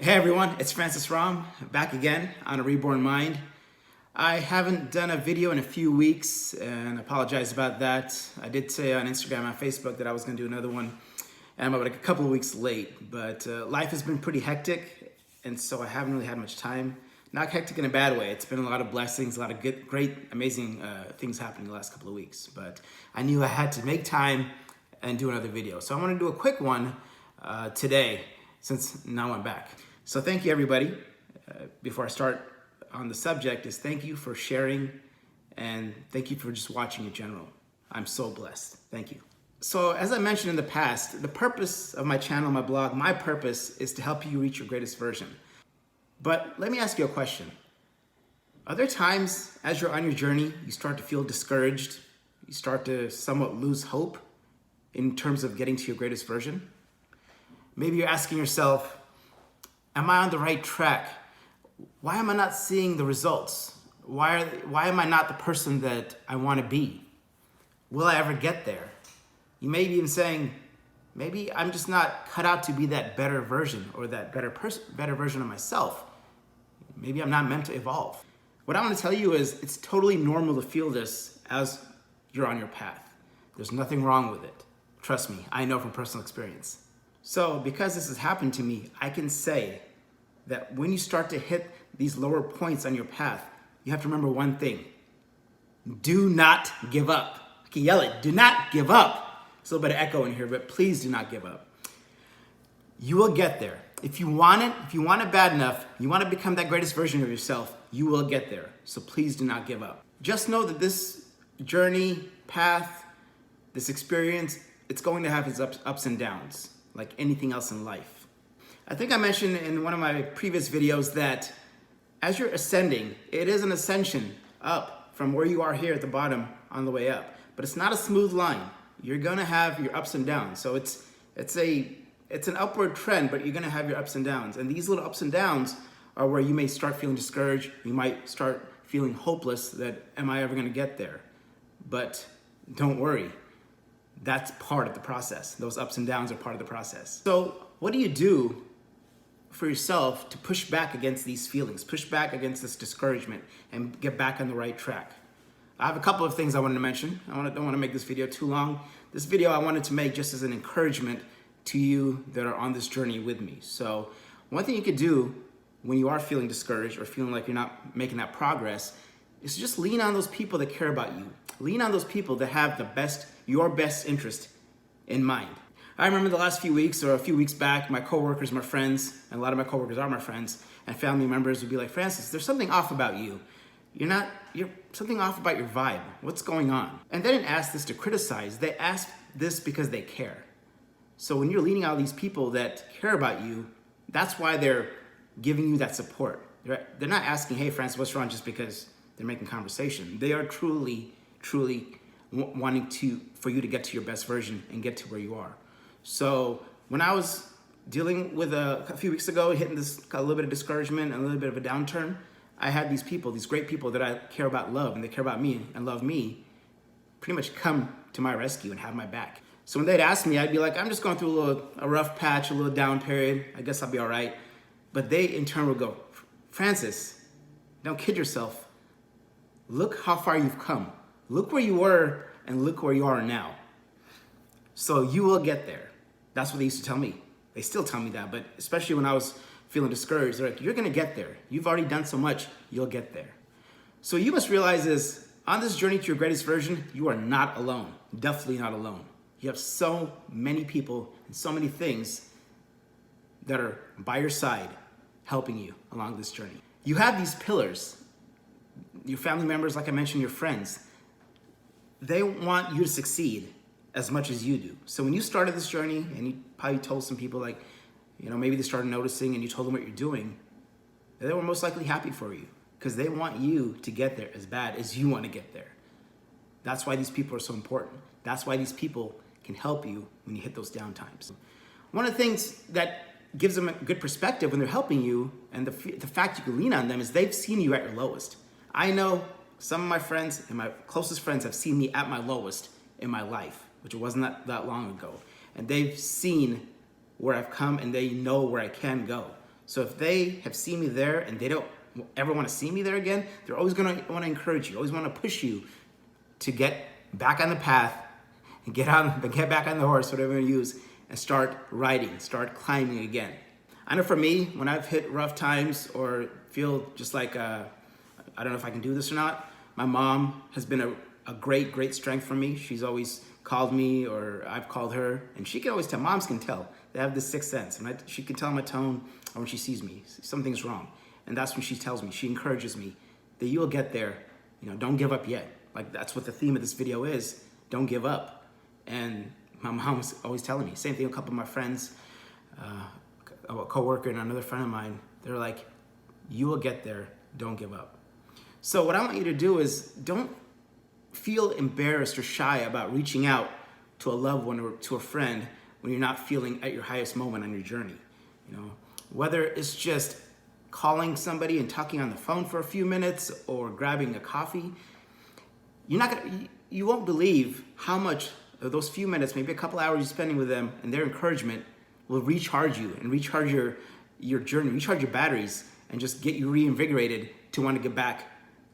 Hey everyone, it's Francis Ram, back again on A Reborn Mind. I haven't done a video in a few weeks and I apologize about that. I did say on Instagram and Facebook that I was going to do another one and I'm about a couple of weeks late, but life has been pretty hectic and so I haven't really had much time. Not hectic in a bad way. It's been a lot of blessings, a lot of good, great, amazing things happening the last couple of weeks, but I knew I had to make time and do another video. So I want to do a quick one today since now I'm back. So thank you everybody. Before I start on the subject is thank you for sharing and thank you for just watching in general. I'm so blessed. Thank you. So as I mentioned in the past, the purpose of my channel, my blog, my purpose is to help you reach your greatest version. But let me ask you a question. Are there times as you're on your journey, you start to feel discouraged, you start to somewhat lose hope in terms of getting to your greatest version? Maybe you're asking yourself, am I on the right track? Why am I not seeing the results? Why am I not the person that I want to be? Will I ever get there? You may be even saying, maybe I'm just not cut out to be that better version or that better version of myself. Maybe I'm not meant to evolve. What I want to tell you is it's totally normal to feel this as you're on your path. There's nothing wrong with it. Trust me, I know from personal experience. So because this has happened to me, I can say that when you start to hit these lower points on your path, you have to remember one thing. Do not give up. I can yell it, do not give up. There's a little bit of echo in here, but please do not give up. You will get there. If you want it bad enough, you want to become that greatest version of yourself, you will get there. So please do not give up. Just know that this journey, path, this experience, it's going to have its ups and downs, like anything else in life. I think I mentioned in one of my previous videos that as you're ascending, it is an ascension up from where you are here at the bottom on the way up. But it's not a smooth line. You're gonna have your ups and downs. So it's an upward trend, but you're gonna have your ups and downs. And these little ups and downs are where you may start feeling discouraged. You might start feeling hopeless that, am I ever gonna get there? But don't worry. That's part of the process. Those ups and downs are part of the process. So what do you do for yourself to push back against these feelings, push back against this discouragement and get back on the right track? I have a couple of things I wanted to mention. Don't want to make this video too long. This video I wanted to make just as an encouragement to you that are on this journey with me. So one thing you could do when you are feeling discouraged or feeling like you're not making that progress is just lean on those people that care about you. Lean on those people that have your best interest in mind. I remember the last few weeks or a few weeks back, my coworkers, my friends, and a lot of my coworkers are my friends, and family members would be like, Francis, there's something off about you. You're something off about your vibe. What's going on? And they didn't ask this to criticize. They asked this because they care. So when you're leaning on these people that care about you, that's why they're giving you that support. They're not asking, hey, Francis, what's wrong, just because they're making conversation. They are truly wanting for you to get to your best version and get to where you are. So when I was dealing with a few weeks ago, hitting a little bit of discouragement and a little bit of a downturn, I had these people, these great people that I care about, love, and they care about me and love me, pretty much come to my rescue and have my back. So when they'd ask me, I'd be like, I'm just going through a rough patch, a little down period. I guess I'll be all right. But they in turn would go, Francis, don't kid yourself. Look how far you've come. Look where you were and look where you are now. So you will get there. That's what they used to tell me. They still tell me that, but especially when I was feeling discouraged, they're like, you're gonna get there. You've already done so much, you'll get there. So you must realize is, on this journey to your greatest version, you are not alone. Definitely not alone. You have so many people and so many things that are by your side, helping you along this journey. You have these pillars, your family members, like I mentioned, your friends. They want you to succeed as much as you do. So when you started this journey and you probably told some people like, maybe they started noticing and you told them what you're doing, they were most likely happy for you because they want you to get there as bad as you want to get there. That's why these people are so important. That's why these people can help you when you hit those down times. One of the things that gives them a good perspective when they're helping you and the fact you can lean on them is they've seen you at your lowest. I know some of my friends and my closest friends have seen me at my lowest in my life, which wasn't that long ago. And they've seen where I've come and they know where I can go. So if they have seen me there and they don't ever want to see me there again, they're always going to want to encourage you, always want to push you to get back on the path and get back on the horse, whatever you use, and start riding, start climbing again. I know for me, when I've hit rough times or feel just like, I don't know if I can do this or not, my mom has been a great strength for me. She's always called me, or I've called her, and she can always tell. Moms can tell. They have this sixth sense, and she can tell my tone, or when she sees me, something's wrong. And that's when she tells me, she encourages me that you'll get there. Don't give up yet. Like, that's what the theme of this video is. Don't give up. And my mom's always telling me. Same thing with a couple of my friends, a coworker and another friend of mine. They're like, you will get there. Don't give up. So what I want you to do is don't feel embarrassed or shy about reaching out to a loved one or to a friend when you're not feeling at your highest moment on your journey. Whether it's just calling somebody and talking on the phone for a few minutes or grabbing a coffee, you won't believe how much of those few minutes, maybe a couple hours you're spending with them and their encouragement will recharge you and recharge your journey, recharge your batteries, and just get you reinvigorated to want to get back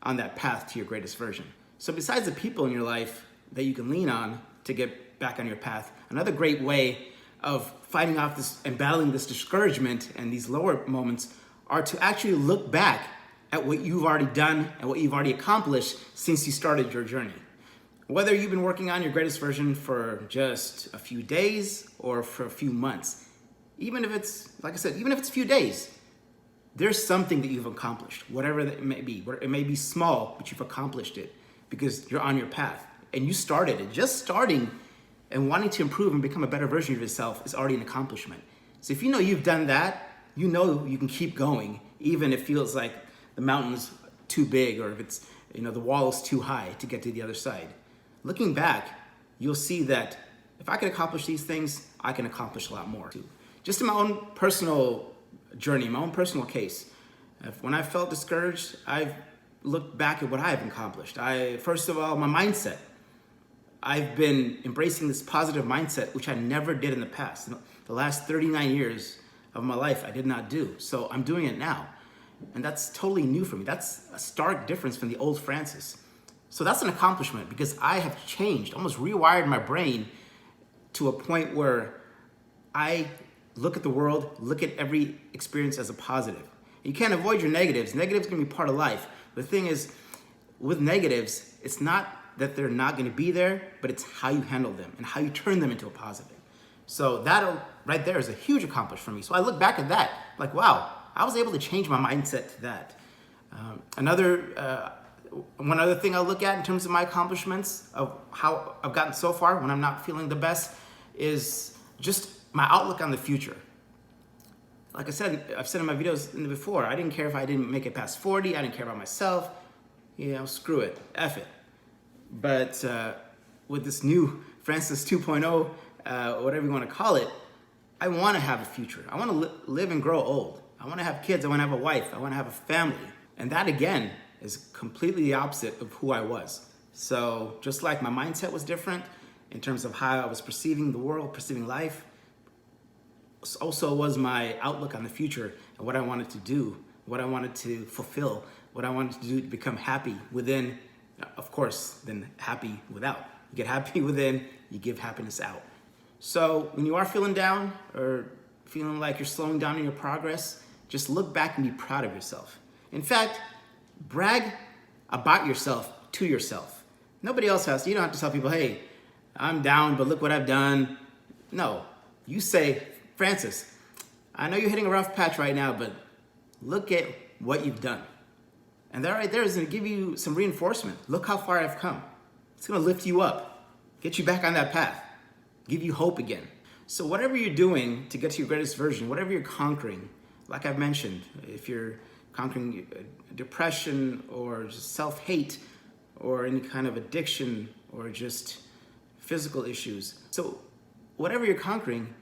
on that path to your greatest version. So besides the people in your life that you can lean on to get back on your path, another great way of fighting off this and battling this discouragement and these lower moments are to actually look back at what you've already done and what you've already accomplished since you started your journey. Whether you've been working on your greatest version for just a few days or for a few months, even if it's, like I said, even if it's a few days, there's something that you've accomplished, whatever that it may be. It may be small, but you've accomplished it because you're on your path and you started it. Just starting and wanting to improve and become a better version of yourself is already an accomplishment. So if you know you've done that, you know you can keep going, even if it feels like the mountain's too big or if it's, the wall is too high to get to the other side. Looking back, you'll see that if I can accomplish these things, I can accomplish a lot more too. Just in my own personal journey, my own personal case, when I felt discouraged, I've looked back at what I've accomplished. First of all, my mindset. I've been embracing this positive mindset, which I never did in the past. The last 39 years of my life, I did not do. So I'm doing it now. And that's totally new for me. That's a stark difference from the old Francis. So that's an accomplishment because I have changed, almost rewired my brain to a point where I look at the world, look at every experience as a positive. You can't avoid your negatives. Negatives can be part of life. The thing is, with negatives, it's not that they're not going to be there, but it's how you handle them and how you turn them into a positive. So that right there is a huge accomplishment for me. So I look back at that, like, wow, I was able to change my mindset to that. One other thing I'll look at in terms of my accomplishments of how I've gotten so far when I'm not feeling the best is just my outlook on the future. Like I said, I've said in my videos before, I didn't care if I didn't make it past 40. I didn't care about myself. Screw it, F it. But with this new Francis 2.0, whatever you want to call it, I want to have a future. I want to live and grow old. I want to have kids. I want to have a wife. I want to have a family. And that, again, is completely the opposite of who I was. So just like my mindset was different in terms of how I was perceiving the world, perceiving life, also was my outlook on the future and what I wanted to do, what I wanted to fulfill, what I wanted to do to become happy within, of course, then happy without. You get happy within, you give happiness out. So when you are feeling down or feeling like you're slowing down in your progress, just look back and be proud of yourself. In fact, brag about yourself to yourself. Nobody else has to. You don't have to tell people, hey, I'm down, but look what I've done. No, you say, Francis, I know you're hitting a rough patch right now, but look at what you've done. And that right there is going to give you some reinforcement. Look how far I've come. It's going to lift you up, get you back on that path, give you hope again. So whatever you're doing to get to your greatest version, whatever you're conquering, like I've mentioned, if you're conquering depression or just self-hate or any kind of addiction or just physical issues. So whatever you're conquering,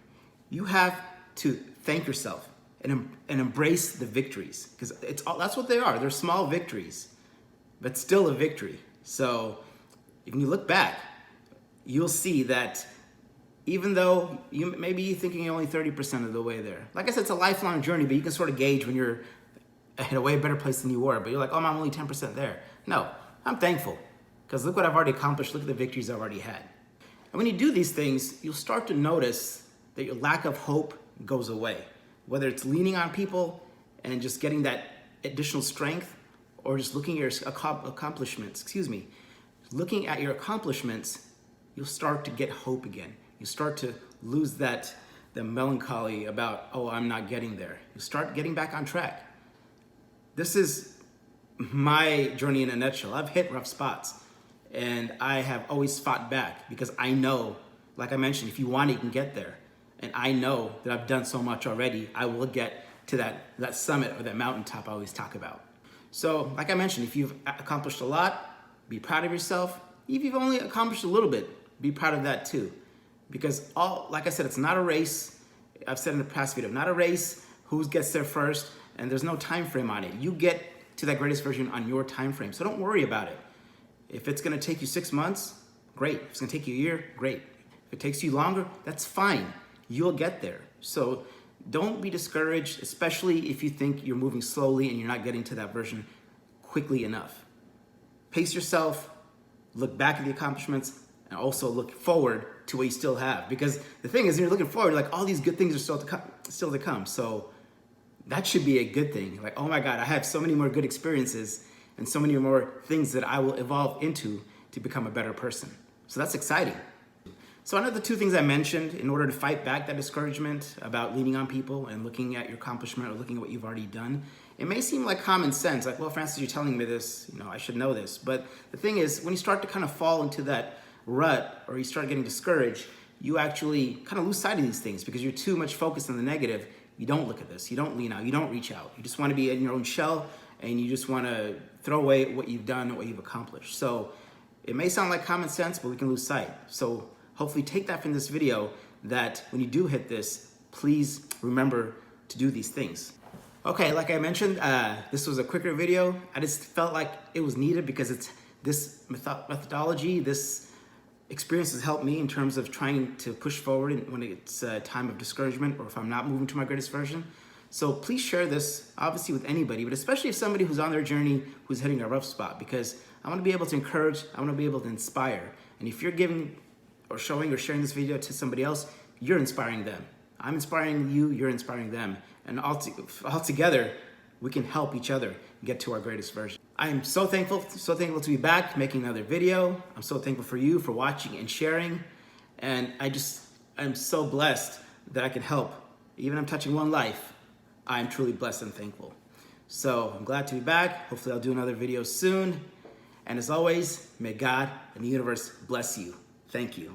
you have to thank yourself and embrace the victories because that's what they are. They're small victories, but still a victory. So if you look back, you'll see that even though maybe you're thinking you're only 30% of the way there. Like I said, it's a lifelong journey, but you can sort of gauge when you're in a way better place than you were. But you're like, oh, I'm only 10% there. No, I'm thankful, because look what I've already accomplished. Look at the victories I've already had. And when you do these things, you'll start to notice that your lack of hope goes away. Whether it's leaning on people and just getting that additional strength, or just looking at your accomplishments, looking at your accomplishments, you'll start to get hope again. You start to lose the melancholy about, oh, I'm not getting there. You start getting back on track. This is my journey in a nutshell. I've hit rough spots, and I have always fought back, because I know, like I mentioned, if you want it, you can get there. And I know that I've done so much already, I will get to that summit or that mountaintop I always talk about. So, like I mentioned, if you've accomplished a lot, be proud of yourself. If you've only accomplished a little bit, be proud of that too. Because like I said, it's not a race. I've said in the past video, not a race, who gets there first, and there's no time frame on it. You get to that greatest version on your time frame, so don't worry about it. If it's gonna take you 6 months, great. If it's gonna take you a year, great. If it takes you longer, that's fine. You'll get there. So don't be discouraged, especially if you think you're moving slowly and you're not getting to that version quickly enough. Pace yourself, look back at the accomplishments, and also look forward to what you still have. Because the thing is, you're looking forward, like all these good things are still to come. So that should be a good thing. Like, oh my God, I have so many more good experiences and so many more things that I will evolve into to become a better person. So that's exciting. So another 2 things I mentioned in order to fight back that discouragement about leaning on people and looking at your accomplishment or looking at what you've already done. It may seem like common sense, like, well, Francis, you're telling me this, I should know this. But the thing is, when you start to kind of fall into that rut or you start getting discouraged, you actually kind of lose sight of these things because you're too much focused on the negative. You don't look at this, you don't lean out, you don't reach out. You just want to be in your own shell, and you just want to throw away what you've done and what you've accomplished. So it may sound like common sense, but we can lose sight. So hopefully take that from this video, that when you do hit this, please remember to do these things. Okay, like I mentioned, this was a quicker video. I just felt like it was needed because it's this methodology, this experience has helped me in terms of trying to push forward when it's a time of discouragement or if I'm not moving to my greatest version. So please share this, obviously with anybody, but especially if somebody who's on their journey, who's hitting a rough spot, because I want to be able to encourage, I want to be able to inspire. And if you're giving or showing or sharing this video to somebody else, you're inspiring them. I'm inspiring you, you're inspiring them. And all together, we can help each other get to our greatest version. I am so thankful to be back making another video. I'm so thankful for you for watching and sharing. And I'm so blessed that I can help. Even I'm touching one life, I'm truly blessed and thankful. So I'm glad to be back. Hopefully I'll do another video soon. And as always, may God and the universe bless you. Thank you.